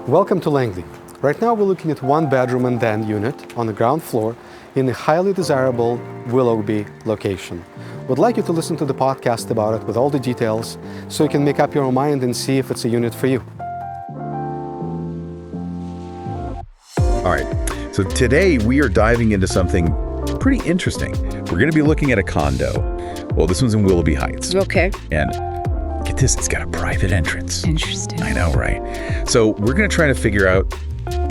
Welcome to Langley. Right now we're looking at one bedroom and den unit on the ground floor in a highly desirable Willoughby location. We'd like you to listen to the podcast about it with all the details so you can make up your own mind and see if it's a unit for you. All right, so today we are diving into something pretty interesting. We're going to be looking at a condo. Well, this one's in Willoughby Heights. Okay. And get this, it's got a private entrance. Interesting. I know, right? So we're going to try to figure out,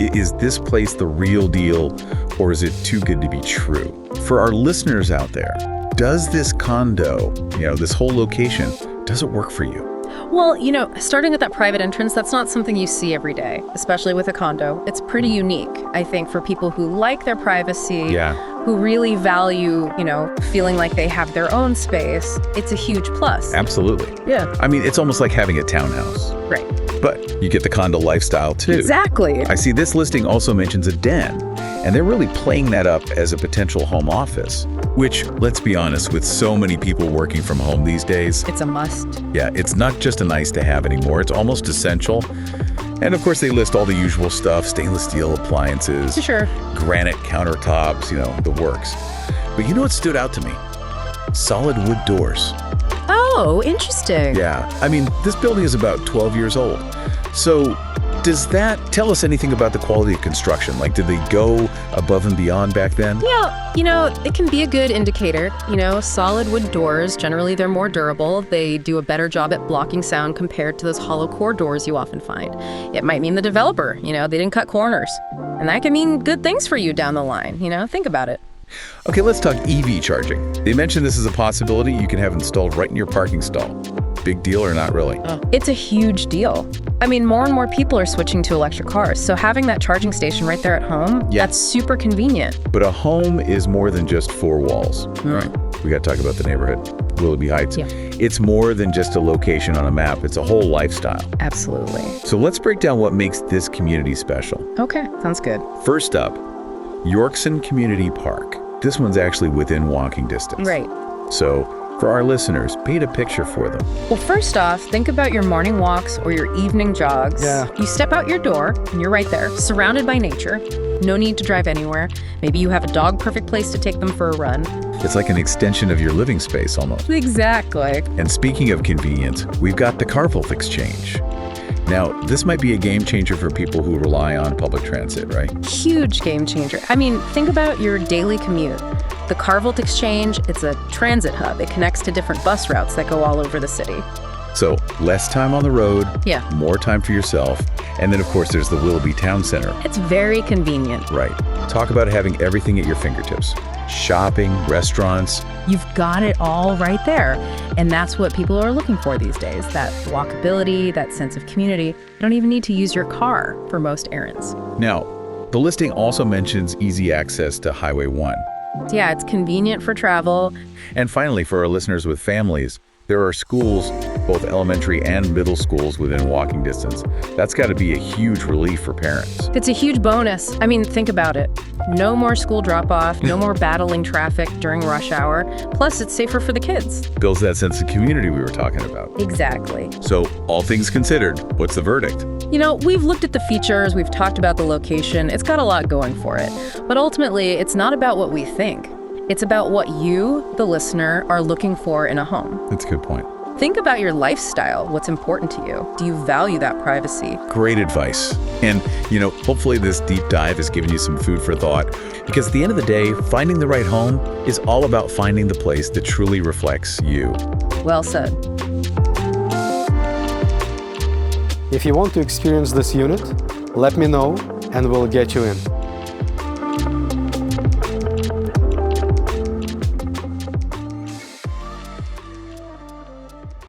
is this place the real deal or is it too good to be true? For our listeners out there, does this condo, this whole location, does it work for you? Well, starting at that private entrance, that's not something you see every day, especially with a condo. It's pretty unique, I think, for people who like their privacy, who really value, feeling like they have their own space. It's a huge plus. Absolutely. Yeah. I mean, it's almost like having a townhouse. Right. But you get the condo lifestyle too. Exactly. I see this listing also mentions a den, and they're really playing that up as a potential home office, which, let's be honest, with so many people working from home these days, it's a must. Yeah, it's not just a nice to have anymore, it's almost essential. And of course they list all the usual stuff, stainless steel appliances, Sure. granite countertops, the works. But you know what stood out to me? Solid wood doors. Oh, interesting. Yeah, I mean, this building is about 12 years old. So does that tell us anything about the quality of construction? Like, did they go above and beyond back then? Yeah, it can be a good indicator. Solid wood doors, generally they're more durable. They do a better job at blocking sound compared to those hollow core doors you often find. It might mean the developer, they didn't cut corners. And that can mean good things for you down the line, think about it. Okay, let's talk EV charging. They mentioned this is a possibility you can have installed right in your parking stall. Big deal or not really? It's a huge deal. I mean, more and more people are switching to electric cars, so having that charging station right there at home, that's super convenient. But a home is more than just four walls, right? We got to talk about the neighborhood, Willoughby Heights. Yeah. It's more than just a location on a map. It's a whole lifestyle. Absolutely. So let's break down what makes this community special. Okay, sounds good. First up, Yorkson Community Park. This one's actually within walking distance. Right. So for our listeners, paint a picture for them. Well, first off, think about your morning walks or your evening jogs. Yeah. You step out your door and you're right there, surrounded by nature. No need to drive anywhere. Maybe you have a dog, perfect place to take them for a run. It's like an extension of your living space almost. Exactly. And speaking of convenience, we've got the Carvolt Exchange. Now, this might be a game changer for people who rely on public transit, right? Huge game changer. I mean, think about your daily commute. The Carvolt Exchange, it's a transit hub. It connects to different bus routes that go all over the city. So less time on the road, Yeah. more time for yourself, and then of course there's the Willoughby Town Center. It's very convenient. Right. Talk about having everything at your fingertips. Shopping, restaurants. You've got it all right there. And that's what people are looking for these days, that walkability, that sense of community. You don't even need to use your car for most errands. Now, the listing also mentions easy access to Highway 1. Yeah, it's convenient for travel. And finally, for our listeners with families, there are schools, both elementary and middle schools within walking distance. That's got to be a huge relief for parents. It's a huge bonus. I mean, think about it. No more school drop-off, no more battling traffic during rush hour. Plus, it's safer for the kids. Builds that sense of community we were talking about. Exactly. So, all things considered, what's the verdict? We've looked at the features, we've talked about the location. It's got a lot going for it. But ultimately, it's not about what we think. It's about what you, the listener, are looking for in a home. That's a good point. Think about your lifestyle, what's important to you. Do you value that privacy? Great advice. And, hopefully this deep dive has given you some food for thought, because at the end of the day, finding the right home is all about finding the place that truly reflects you. Well said. If you want to experience this unit, let me know and we'll get you in.